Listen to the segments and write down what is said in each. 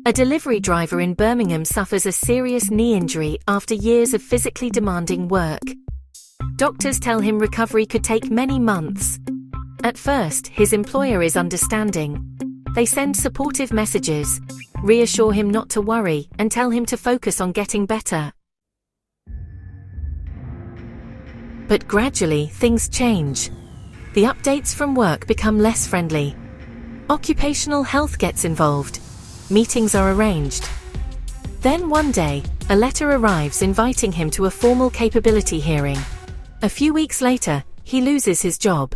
A delivery driver in Birmingham suffers a serious knee injury after years of physically demanding work. Doctors tell him recovery could take many months. At first, his employer is understanding. They send supportive messages, reassure him not to worry, and tell him to focus on getting better. But gradually, things change. The updates from work become less friendly. Occupational health gets involved. Meetings are arranged. Then one day, a letter arrives inviting him to a formal capability hearing. A few weeks later, he loses his job.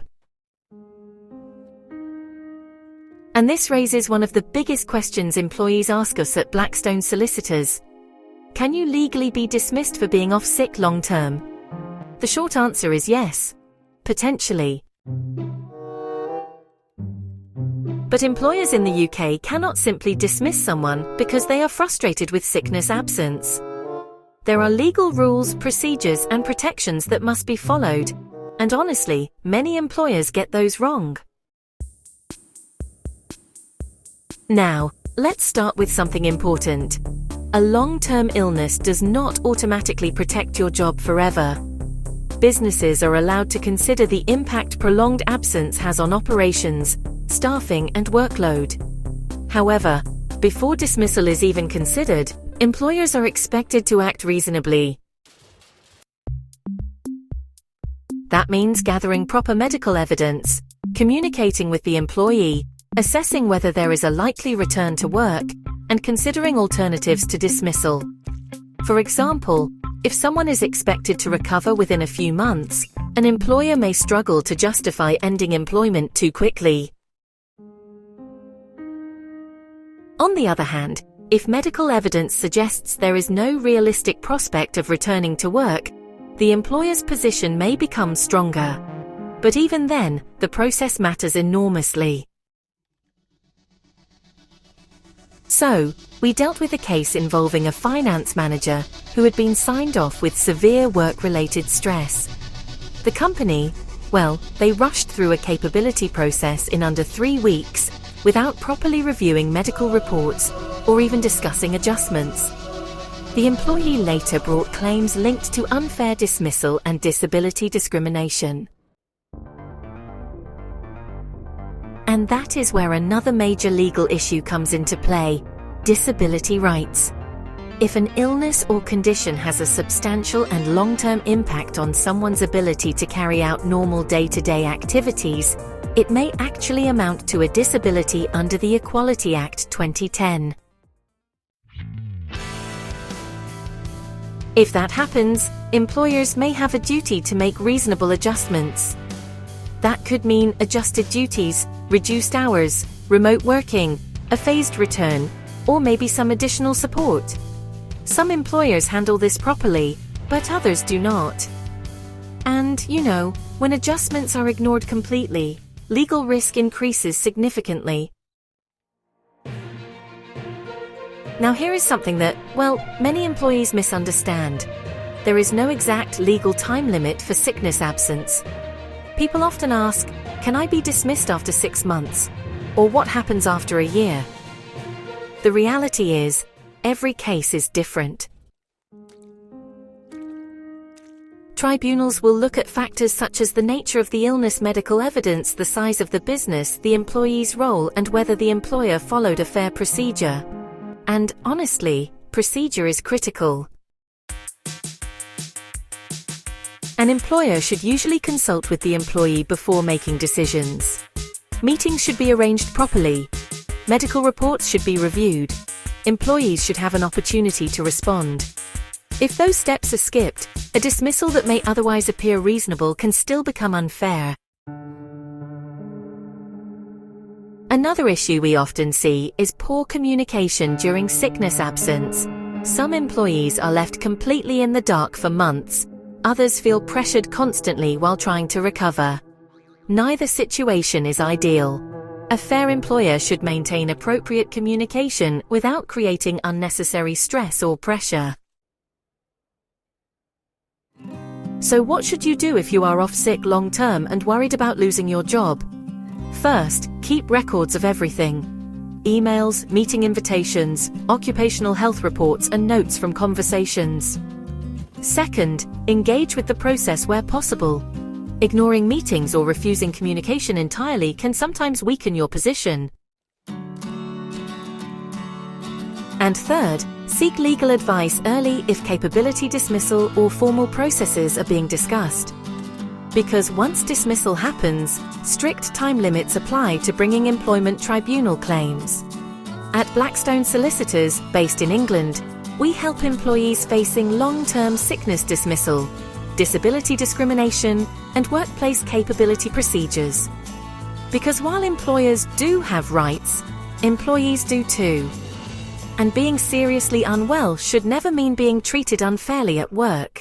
And this raises one of the biggest questions employees ask us at Blackstone Solicitors. Can you legally be dismissed for being off sick long term? The short answer is yes. Potentially. But employers in the UK cannot simply dismiss someone because they are frustrated with sickness absence. There are legal rules, procedures, and protections that must be followed. And honestly, many employers get those wrong. Now, let's start with something important. A long-term illness does not automatically protect your job forever. Businesses are allowed to consider the impact prolonged absence has on operations, staffing, and workload. However, before dismissal is even considered, employers are expected to act reasonably. That means gathering proper medical evidence, communicating with the employee, assessing whether there is a likely return to work, and considering alternatives to dismissal. For example, if someone is expected to recover within a few months, an employer may struggle to justify ending employment too quickly. On the other hand, if medical evidence suggests there is no realistic prospect of returning to work, the employer's position may become stronger. But even then, the process matters enormously. So, we dealt with a case involving a finance manager who had been signed off with severe work-related stress. The company, well, they rushed through a capability process in under 3 weeks without properly reviewing medical reports or even discussing adjustments. The employee later brought claims linked to unfair dismissal and disability discrimination. And that is where another major legal issue comes into play: disability rights. If an illness or condition has a substantial and long-term impact on someone's ability to carry out normal day-to-day activities, it may actually amount to a disability under the Equality Act 2010. If that happens, employers may have a duty to make reasonable adjustments. That could mean adjusted duties, reduced hours, remote working, a phased return, or maybe some additional support. Some employers handle this properly, but others do not. And, when adjustments are ignored completely, legal risk increases significantly. Now here is something that, many employees misunderstand. There is no exact legal time limit for sickness absence. People often ask, can I be dismissed after 6 months? Or what happens after a year? The reality is, every case is different. Tribunals will look at factors such as the nature of the illness, medical evidence, the size of the business, the employee's role, and whether the employer followed a fair procedure. And, honestly, procedure is critical. An employer should usually consult with the employee before making decisions. Meetings should be arranged properly. Medical reports should be reviewed. Employees should have an opportunity to respond. If those steps are skipped, a dismissal that may otherwise appear reasonable can still become unfair. Another issue we often see is poor communication during sickness absence. Some employees are left completely in the dark for months. Others feel pressured constantly while trying to recover. Neither situation is ideal. A fair employer should maintain appropriate communication without creating unnecessary stress or pressure. So what should you do if you are off sick long-term and worried about losing your job? First, keep records of everything. emails, meeting invitations, occupational health reports, and notes from conversations. Second, engage with the process where possible. Ignoring meetings or refusing communication entirely can sometimes weaken your position. And third, seek legal advice early if capability dismissal or formal processes are being discussed. Because once dismissal happens, strict time limits apply to bringing employment tribunal claims. At Blackstone Solicitors, based in England, we help employees facing long-term sickness dismissal, disability discrimination, and workplace capability procedures. Because while employers do have rights, employees do too. And being seriously unwell should never mean being treated unfairly at work.